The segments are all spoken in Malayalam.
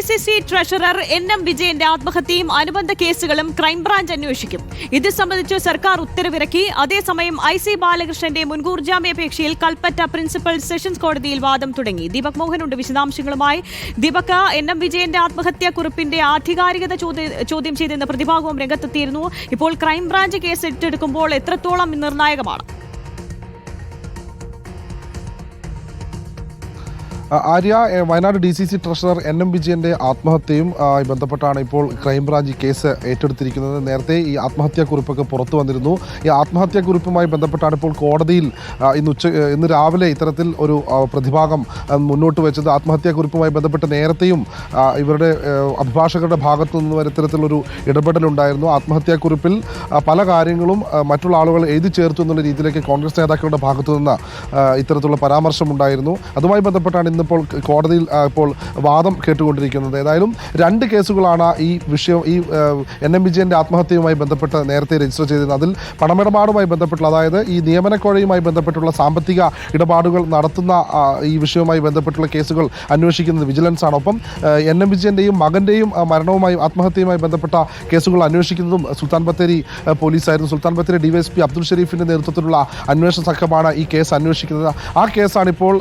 DCC ട്രഷറർ NM വിജയന്റെ ആത്മഹത്യയും അനുബന്ധ കേസുകളും ക്രൈംബ്രാഞ്ച് അന്വേഷിക്കും. ഇത് സംബന്ധിച്ച് സർക്കാർ ഉത്തരവിറക്കി. അതേസമയം IC ബാലകൃഷ്ണന്റെ മുൻകൂർ ജാമ്യാപേക്ഷയിൽ കൽപ്പറ്റ പ്രിൻസിപ്പൽ സെഷൻസ് കോടതിയിൽ വാദം തുടങ്ങി. ദീപക് മോഹനുണ്ട് വിശദാംശങ്ങളുമായി. ദീപക്, NM വിജയന്റെ ആത്മഹത്യാക്കുറിപ്പിന്റെ ആധികാരികത ചോദ്യം ചെയ്തെന്ന് പ്രതിഭാഗവും രംഗത്തെത്തിയിരുന്നു. ഇപ്പോൾ ക്രൈംബ്രാഞ്ച് കേസ് ഏറ്റെടുക്കുമ്പോൾ എത്രത്തോളം നിർണായകമാണ്? Arya, Wayanad DCC treasurer NM വിജയന്റെ ആത്മഹത്യയും ബന്ധപ്പെട്ടാണ് ഇപ്പോൾ ക്രൈംബ്രാഞ്ച് കേസ് ഏറ്റെടുത്തിരിക്കുന്നത്. നേരത്തെ ഈ ആത്മഹത്യാക്കുറിപ്പൊക്കെ പുറത്തു വന്നിരുന്നു. ഈ ആത്മഹത്യാക്കുറിപ്പുമായി ബന്ധപ്പെട്ടാണ് ഇപ്പോൾ കോടതിയിൽ ഇന്ന് രാവിലെ ഇത്തരത്തിൽ ഒരു പ്രതിഭാഗം മുന്നോട്ട് വെച്ചത്. ആത്മഹത്യാക്കുറിപ്പുമായി ബന്ധപ്പെട്ട് നേരത്തെയും ഇവരുടെ അഭിഭാഷകരുടെ ഭാഗത്തു നിന്ന് ഇത്തരത്തിലൊരു ഇടപെടലുണ്ടായിരുന്നു. ആത്മഹത്യാക്കുറിപ്പിൽ പല കാര്യങ്ങളും മറ്റുള്ള ആളുകൾ എഴുതി ചേർത്തു എന്നുള്ള രീതിയിലേക്ക് കോൺഗ്രസ് നേതാക്കളുടെ ഭാഗത്തു നിന്ന് ഇത്തരത്തിലുള്ള പരാമർശമുണ്ടായിരുന്നു. അതുമായി ബന്ധപ്പെട്ടാണ് ഇന്നിപ്പോൾ കോടതിയിൽ ഇപ്പോൾ വാദം കേട്ടുകൊണ്ടിരിക്കുന്നത്. ഏതായാലും 2 കേസുകളാണ് ഈ വിഷയം, ഈ NM വിജയന്റെ ആത്മഹത്യയുമായി ബന്ധപ്പെട്ട് നേരത്തെ രജിസ്റ്റർ ചെയ്തിരുന്നത്. അതിൽ പണമിടപാടുമായി ബന്ധപ്പെട്ടുള്ള, അതായത് ഈ നിയമനക്കോഴയുമായി ബന്ധപ്പെട്ടുള്ള സാമ്പത്തിക ഇടപാടുകൾ നടത്തുന്ന ഈ വിഷയവുമായി ബന്ധപ്പെട്ടുള്ള കേസുകൾ അന്വേഷിക്കുന്നത് വിജിലൻസ് ആണ്. ഒപ്പം NM വിജയന്റെയും മകന്റെയും മരണവുമായി ആത്മഹത്യയുമായി ബന്ധപ്പെട്ട കേസുകൾ അന്വേഷിക്കുന്നതും സുൽത്താൻ ബത്തേരി പോലീസായിരുന്നു. സുൽത്താൻ ബത്തേരി DYSP അബ്ദുൾ ഷരീഫിന്റെ നേതൃത്വത്തിലുള്ള അന്വേഷണ സംഘമാണ് ഈ കേസ് അന്വേഷിക്കുന്നത്. ആ കേസാണ് ഇപ്പോൾ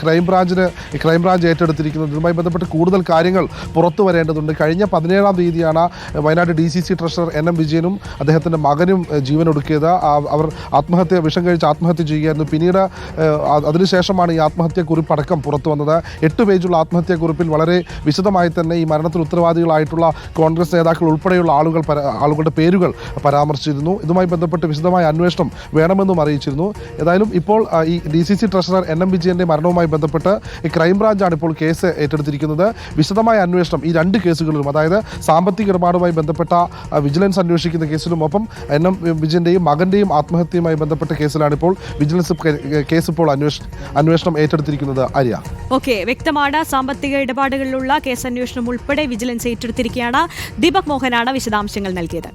ക്രൈംബ്രാഞ്ച് ഏറ്റെടുത്തിരിക്കുന്നത്. ഇതുമായി ബന്ധപ്പെട്ട് കൂടുതൽ കാര്യങ്ങൾ പുറത്തു വരേണ്ടതുണ്ട്. കഴിഞ്ഞ 17-ാം തീയതിയാണ് വയനാട് DCC ട്രഷറർ NM വിജയനും അദ്ദേഹത്തിൻ്റെ മകനും ജീവനൊടുക്കിയത്. അവർ വിഷം കഴിച്ച് ആത്മഹത്യ ചെയ്യുകയായിരുന്നു. പിന്നീട് അതിനുശേഷമാണ് ഈ ആത്മഹത്യാക്കുറിപ്പ് അടക്കം പുറത്തു വന്നത്. 8 പേജുള്ള ആത്മഹത്യാക്കുറിപ്പിൽ വളരെ വിശദമായി തന്നെ ഈ മരണത്തിന് ഉത്തരവാദികളായിട്ടുള്ള കോൺഗ്രസ് നേതാക്കൾ ഉൾപ്പെടെയുള്ള ആളുകളുടെ പേരുകൾ പരാമർശിച്ചിരുന്നു. ഇതുമായി ബന്ധപ്പെട്ട് വിശദമായ അന്വേഷണം വേണമെന്നും അറിയിച്ചിരുന്നു. ഏതായാലും ഇപ്പോൾ ഈ DCC ട്രഷറർ NM വിജയന്റെ മരണവുമായി ബന്ധപ്പെട്ട് ക്രൈംബ്രാഞ്ചാണ് ഇപ്പോൾ കേസ് ഏറ്റെടുത്തിരിക്കുന്നത്. വിശദമായ അന്വേഷണം ഈ 2 കേസുകളിലും, അതായത് സാമ്പത്തിക ഇടപാടുമായി ബന്ധപ്പെട്ട വിജിലൻസ് അന്വേഷിക്കുന്ന കേസിലും, ഒപ്പം NM വിജയന്റെയും മകന്റെയും ആത്മഹത്യയുമായി ബന്ധപ്പെട്ട കേസിലാണ് ഇപ്പോൾ വിജിലൻസ് കേസ് ഇപ്പോൾ അന്വേഷണം ഏറ്റെടുത്തിരിക്കുന്നത്. ആര്യ, ഓക്കെ, വ്യക്തമാണ്. സാമ്പത്തിക ഇടപാടുകളിലുള്ള കേസ് അന്വേഷണം ഉൾപ്പെടെ വിജിലൻസ് ഏറ്റെടുത്തിരിക്കുകയാണ്. ദീപക് മോഹനാണ് വിശദാംശങ്ങൾ നൽകിയത്.